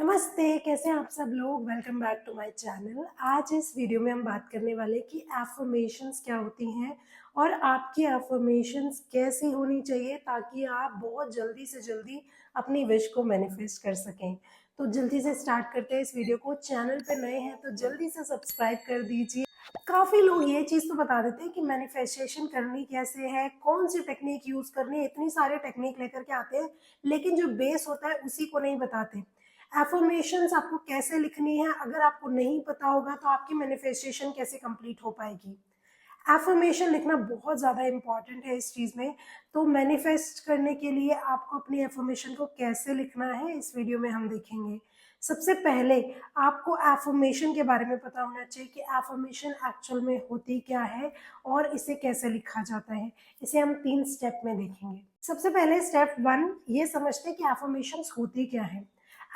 नमस्ते, कैसे हैं आप सब लोग? Welcome back to my channel. आज इस वीडियो में हम बात करने वाले हैं कि एफर्मेशंस क्या होती हैं और आपकी एफर्मेशंस कैसी होनी चाहिए ताकि आप बहुत जल्दी से जल्दी अपनी विश को मैनिफेस्ट कर सकें। तो जल्दी से स्टार्ट करते हैं इस वीडियो को। चैनल पे नए हैं तो जल्दी से सब्सक्राइब कर दीजिए। काफ़ी लोग ये चीज़ तो बता देते हैं कि मैनिफेस्टेशन करनी कैसे है, कौन सी टेक्निक यूज़ करनी है, इतनी सारे टेक्निक लेकर के आते हैं, लेकिन जो बेस होता है उसी को नहीं बताते। एफर्मेशंस आपको कैसे लिखनी है, अगर आपको नहीं पता होगा तो आपकी मैनिफेस्टेशन कैसे कंप्लीट हो पाएगी। एफर्मेशन लिखना बहुत ज़्यादा इम्पॉर्टेंट है इस चीज़ में। तो मैनिफेस्ट करने के लिए आपको अपनी एफर्मेशन को कैसे लिखना है इस वीडियो में हम देखेंगे। सबसे पहले आपको एफर्मेशन के बारे में पता होना चाहिए कि एफर्मेशन एक्चुअल में होती क्या है और इसे कैसे लिखा जाता है। इसे हम 3 स्टेप में देखेंगे। सबसे पहले स्टेप 1 ये समझते हैं कि एफर्मेशंस होती क्या है।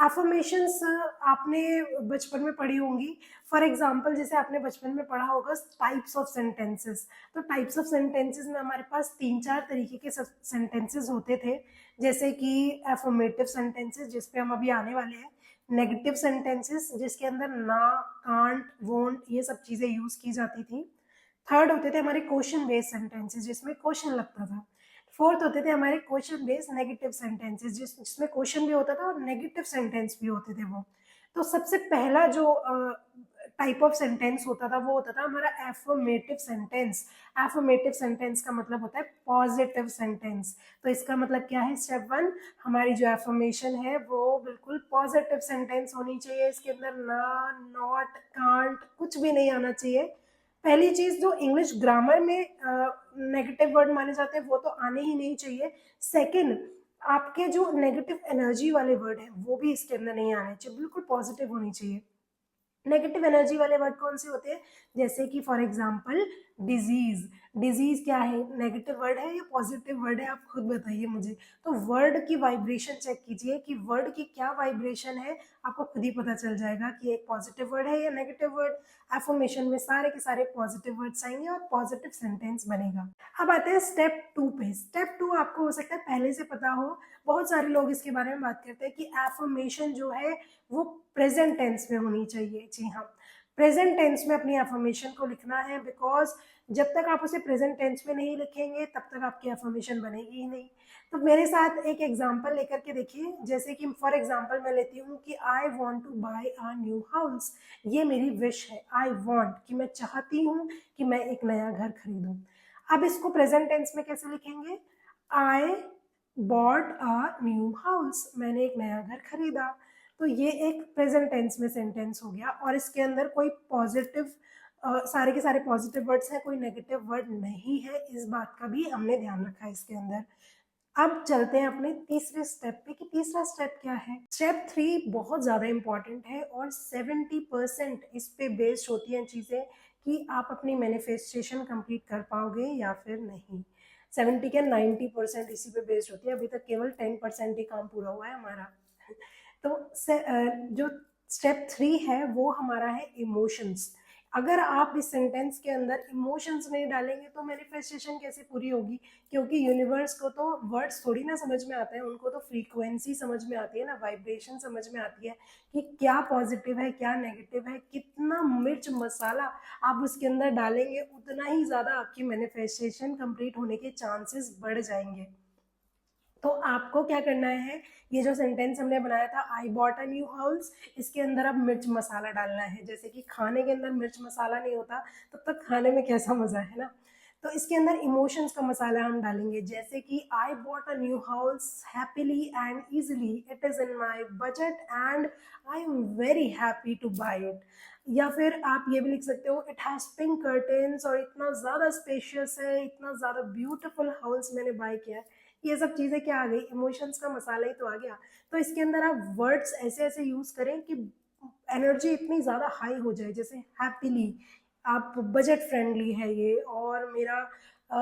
एफर्मेशंस आपने बचपन में पढ़ी होंगी। फॉर एग्जाम्पल जैसे आपने बचपन में पढ़ा होगा टाइप्स ऑफ सेंटेंसेस। तो टाइप्स ऑफ सेंटेंसेस में हमारे पास 3-4 तरीके के सेंटेंसेस होते थे, जैसे कि एफर्मेटिव सेंटेंसेस जिस पे हम अभी आने वाले हैं, नेगेटिव सेंटेंसेस जिसके अंदर ना, कांट, वोंट ये सब चीज़ें यूज़ की जाती थी। थर्ड होते थे हमारे क्वेश्चन बेस्ड सेंटेंसेस जिसमें क्वेश्चन लगता था। फोर्थ होते थे हमारे क्वेश्चन बेस्ड नेगेटिव सेंटेंसेस जिसमें क्वेश्चन भी होता था और नेगेटिव सेंटेंस भी होते थे वो। तो सबसे पहला जो टाइप ऑफ सेंटेंस होता था वो होता था हमारा एफर्मेटिव सेंटेंस। एफर्मेटिव सेंटेंस का मतलब होता है पॉजिटिव सेंटेंस। तो इसका मतलब क्या है? स्टेप 1 हमारी जो एफर्मेशन है वो बिल्कुल पॉजिटिव सेंटेंस होनी चाहिए। इसके अंदर ना, नॉट, कांट कुछ भी नहीं आना चाहिए। पहली चीज जो इंग्लिश ग्रामर में नेगेटिव वर्ड माने जाते हैं वो तो आने ही नहीं चाहिए। सेकंड, आपके जो नेगेटिव एनर्जी वाले वर्ड हैं वो भी इसके अंदर नहीं आने चाहिए, बिल्कुल पॉजिटिव होनी चाहिए। नेगेटिव एनर्जी वाले वर्ड कौन से होते हैं? जैसे कि फॉर एग्जाम्पल डिजीज। डिजीज क्या है? नेगेटिव वर्ड है या पॉजिटिव वर्ड है? आप खुद बताइए मुझे। तो वर्ड की वाइब्रेशन चेक कीजिए कि वर्ड की क्या वाइब्रेशन है, आपको खुद ही पता चल जाएगा कि एक पॉजिटिव वर्ड है या नेगेटिव वर्ड। एफर्मेशन में सारे के सारे पॉजिटिव वर्ड्स आएंगे और पॉजिटिव सेंटेंस बनेगा। अब आते हैं स्टेप 2 पे। स्टेप 2 आपको हो सकता है पहले से पता हो, बहुत सारे लोग इसके बारे में बात करते हैं कि एफर्मेशन जो है वो प्रेजेंट टेंस में होनी चाहिए। जी हाँ, प्रेजेंट टेंस में अपनी एफर्मेशन को लिखना है, बिकॉज जब तक आप उसे प्रेजेंट टेंस में नहीं लिखेंगे तब तक आपकी एफर्मेशन बनेगी ही नहीं। तो मेरे साथ एक एग्जांपल लेकर के देखिए। जैसे कि फॉर एग्जांपल मैं लेती हूँ कि I want to buy a new house. ये मेरी विश है। आई वांट कि मैं चाहती हूँ कि मैं एक नया घर खरीदूं। अब इसको प्रेजेंट टेंस में कैसे लिखेंगे? आई बॉट अ न्यू हाउस, मैंने एक नया घर खरीदा। तो ये एक प्रेजेंट टेंस में सेंटेंस हो गया और इसके अंदर कोई पॉजिटिव सारे के सारे पॉजिटिव वर्ड्स हैं, कोई नेगेटिव वर्ड नहीं है। इस बात का भी हमने ध्यान रखा है इसके अंदर। अब चलते हैं अपने तीसरे स्टेप पे कि तीसरा स्टेप क्या है। स्टेप 3 बहुत ज़्यादा इंपॉर्टेंट है और 70% इस पे बेस्ड होती हैं चीज़ें कि आप अपनी मैनिफेस्टेशन कंप्लीट कर पाओगे या फिर नहीं। 70 क्या 90% इसी पे बेस्ड होती है। अभी तक केवल 10% ही काम पूरा हुआ है हमारा। तो जो स्टेप 3 है वो हमारा है इमोशंस। अगर आप इस सेंटेंस के अंदर इमोशंस नहीं डालेंगे तो मैनिफेस्टेशन कैसे पूरी होगी? क्योंकि यूनिवर्स को तो वर्ड्स थोड़ी ना समझ में आते हैं, उनको तो फ्रीक्वेंसी समझ में आती है ना, वाइब्रेशन समझ में आती है कि क्या पॉजिटिव है क्या नेगेटिव है। कितना मिर्च मसाला आप उसके अंदर डालेंगे उतना ही ज़्यादा आपकी मैनिफेस्टेशन कंप्लीट होने के चांसेस बढ़ जाएंगे। तो आपको क्या करना है, ये जो सेंटेंस हमने बनाया था आई बॉट अ न्यू हाउस, इसके अंदर अब मिर्च मसाला डालना है। जैसे कि खाने के अंदर मिर्च मसाला नहीं होता तब तक खाने में कैसा मजा है ना। तो इसके अंदर इमोशंस का मसाला हम डालेंगे, जैसे कि I bought a new house happily and easily, it is in my budget and I am very happy to buy it. या फिर आप ये भी लिख सकते हो इट हैज पिंक कर्टेन्स, और इतना ज्यादा स्पेशियस है, इतना ज्यादा ब्यूटीफुल हाउस मैंने बाय किया है। ये सब चीजें क्या आ गई? इमोशंस का मसाला ही तो आ गया। तो इसके अंदर आप वर्ड्स ऐसे ऐसे यूज करें कि एनर्जी इतनी ज्यादा हाई हो जाए, जैसे हैप्पीली, आप बजट फ्रेंडली है ये, और मेरा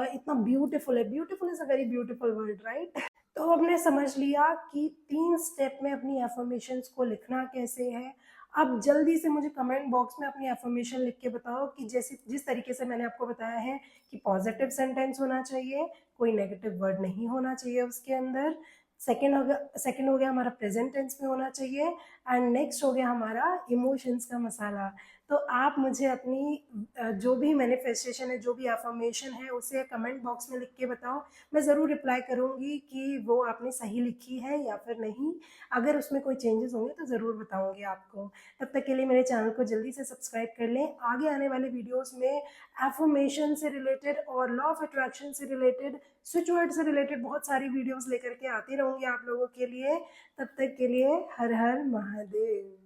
इतना ब्यूटीफुल है। Beautiful is a very beautiful word, right? तो हमने समझ लिया कि 3 स्टेप में अपनी एफर्मेशंस को लिखना कैसे है। अब जल्दी से मुझे कमेंट बॉक्स में अपनी एफर्मेशन लिख के बताओ कि जैसे जिस तरीके से मैंने आपको बताया है कि पॉजिटिव सेंटेंस होना चाहिए, कोई नेगेटिव वर्ड नहीं होना चाहिए उसके अंदर। सेकंड हो गया हमारा प्रेजेंट टेंस में होना चाहिए। एंड नेक्स्ट हो गया हमारा इमोशंस का मसाला। तो आप मुझे अपनी जो भी मैनिफेस्टेशन है, जो भी अफर्मेशन है, उसे कमेंट बॉक्स में लिख के बताओ। मैं ज़रूर रिप्लाई करूँगी कि वो आपने सही लिखी है या फिर नहीं। अगर उसमें कोई चेंजेस होंगे तो ज़रूर बताऊँगी आपको। तब तक के लिए मेरे चैनल को जल्दी से सब्सक्राइब कर लें। आगे आने वाले वीडियोज़ में अफर्मेशन से रिलेटेड और लॉ ऑफ अट्रैक्शन से रिलेटेड, स्विच वर्ड से रिलेटेड बहुत सारी वीडियोज़ लेकर के आती रहूँगी आप लोगों के लिए। तब तक के लिए हर हर महादेव।